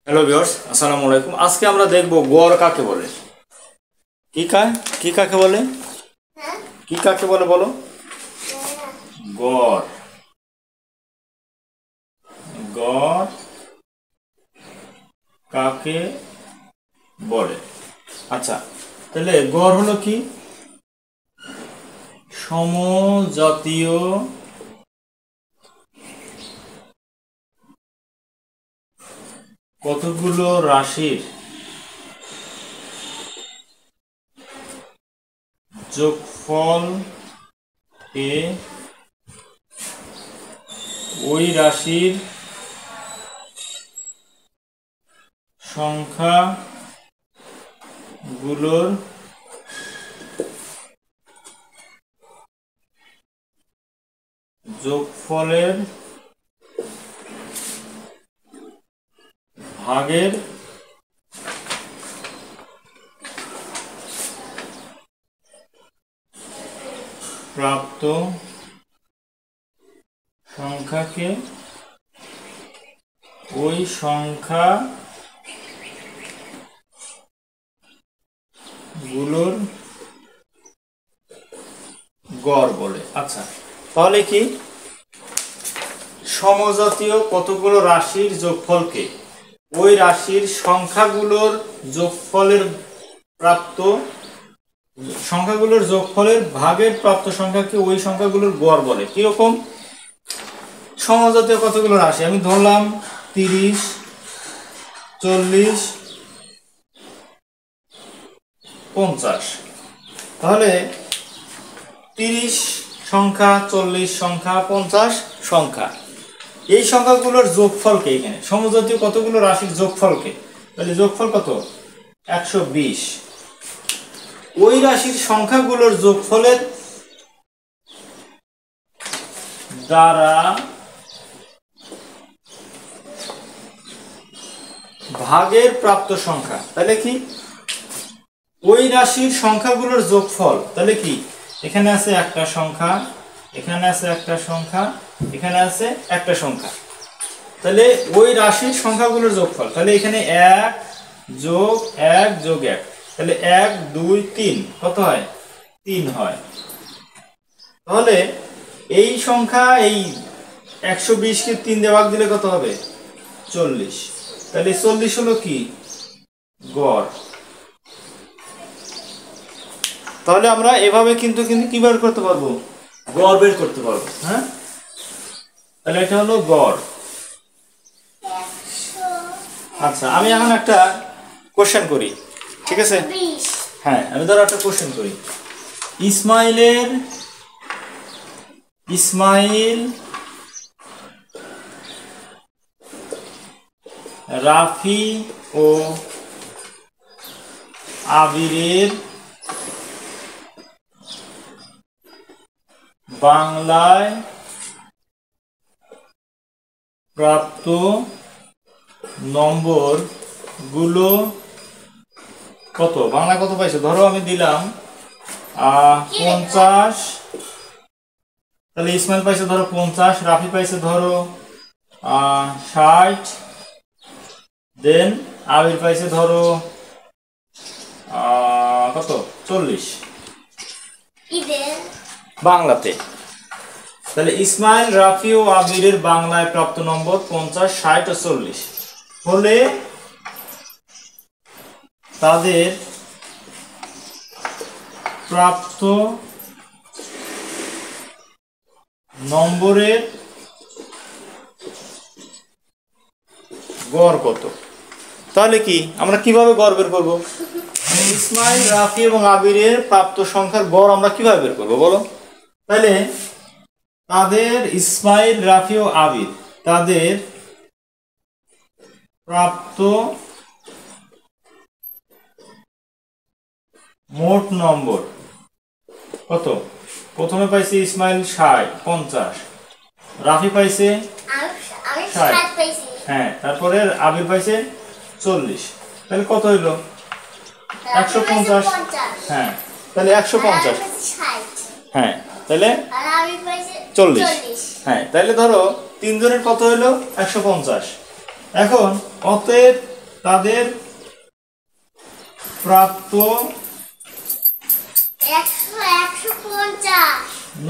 Hello viewers, আসসালামু আলাইকুম। আজকে আমরা দেখব গড় কাকে বলে। কি কাকে বলে? কি কাকে বলে বলো? গড়। গড় কাকে বলে? আচ্ছা, তাহলে গড় হলো কি? সমজাতীয় কতগুলো রাশির যোগফলকে ওই রাশির সংখ্যাগুলোর যোগফলের ভাগের প্রাপ্ত সংখ্যাকে ওই সংখ্যাগুলোর গড় বলে। আচ্ছা, তাহলে কি সমজাতীয় কতগুলো রাশির যোগফলকে ওই রাশির সংখ্যাগুলোর যোগফলের ভাগের প্রাপ্ত সংখ্যাকে ওই সংখ্যাগুলোর গড় বলে। কিরকম? সমজাতীয় কতগুলো রাশি আমি ধরলাম 30, 40, 50। তাহলে 30 সংখ্যা, 40 সংখ্যা, 50 সংখ্যা, এই সংখ্যাগুলোর যোগফলকে, এখানে সমজাতীয় কতগুলো রাশির যোগফলকে, তাহলে যোগফল কত? 120। ওই রাশির সংখ্যাগুলোর যোগফলের দ্বারা ভাগের প্রাপ্ত সংখ্যা, তাহলে কি ওই রাশির সংখ্যাগুলোর যোগফল, তাহলে কি এখানে আছে একটা সংখ্যা, এখানে আছে একটা সংখ্যা, এখানে আছে একটা সংখ্যা, তাহলে ওই রাশির সংখ্যাগুলোর যোগফল, তাহলে এখানে 1 যোগ 1 যোগ 1, তাহলে 1 2 3 কত হয়? 3 হয়। তাহলে এই সংখ্যা, এই 120কে 3 দিয়ে ভাগ দিলে কত হবে? 40। তাহলে 40 হলো কি? গড়। তাহলে আমরা এভাবে কিন্তু কি বের করতে পারবো? গড় বের করতে পারবো। হ্যাঁ, তাহলে এটা হলো গড়। আচ্ছা, আমি এখন একটা কোশ্চেন করি, ঠিক আছে? হ্যাঁ, আমি ধরো একটা কোশ্চেন করি। ইসমাইল রাফি ও আবিরের বাংলায় প্রাপ্ত নম্বর গুলো কত? বাংলা কত পাইছো? ধরো আমি দিলাম 50, তাহলে ইসমাইল পাইছে ধরো 50, রাফি পাইছে ধরো 60, দেন আবির পাইছে ধরো কত? 40 বাংলাতে। তাহলে ইসমাইল রাফি ও আবিরের বাংলায় প্রাপ্ত নম্বর 50, 60 ও 40 হলে তাদের প্রাপ্ত নম্বরের গড় কত? তাহলে কি আমরা কিভাবে গড় বের করবো? ইসমাইল রাফি এবং আবিরের প্রাপ্ত সংখ্যার গড় আমরা কিভাবে বের করবো বলো? তাহলে তাদের, ইসমাইল রাফি ও আবির, তাদের প্রাপ্ত মোট নম্বর কত? প্রথমে পাইছে ইসমাইল 60, 50, রাফি পাইছে 60, হ্যাঁ, তারপরে আবির পাইছে 40, তাহলে কত হইল? 150। হ্যাঁ, তাহলে 150, হ্যাঁ, তাহলে 40, হ্যাঁ, তাহলে ধরো তিনজনের কত হইলো? 150। এখন অতএব তাদের প্রাপ্ত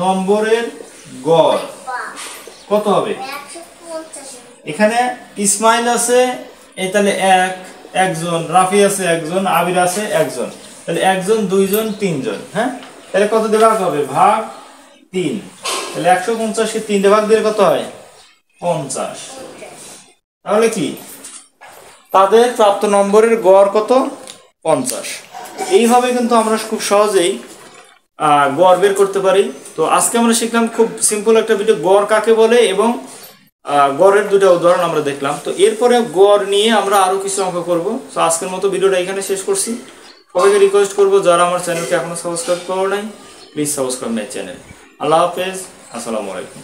নম্বরের গড় কত হবে? এখানে ইসমাইল আছে, এই তাহলে একজন, রাফি আছে একজন, আবির আছে একজন, তাহলে একজন, দুইজন, তিনজন। হ্যাঁ, তাহলে কত দিয়ে ভাগ হবে? ভাগ 3। তাহলে 150-কে 3 দিয়ে ভাগ দিলে কত হয়? 50। তাহলে কি তাদের প্রাপ্ত নম্বরের গড় কত? 50। এইভাবে কিন্তু আমরা খুব সহজেই গড় বের করতে পারি। তো আজকে আমরা শিখলাম খুব সিম্পল একটা ভিডিও, গড় কাকে বলে এবং গড়ের দুটো উদাহরণ আমরা দেখলাম। তো এরপরে গড় নিয়ে আমরা আরো কিছু অঙ্ক করব। তো আজকের মতো ভিডিওটা এখানে শেষ করছি। সবাইকে রিকোয়েস্ট করবো যারা আমার চ্যানেলকে এখনো সাবস্ক্রাইব করো নাই, প্লিজ সাবস্ক্রাইব মাই চ্যানেল। আল্লাহ হাফেজ, আসসালামু আলাইকুম।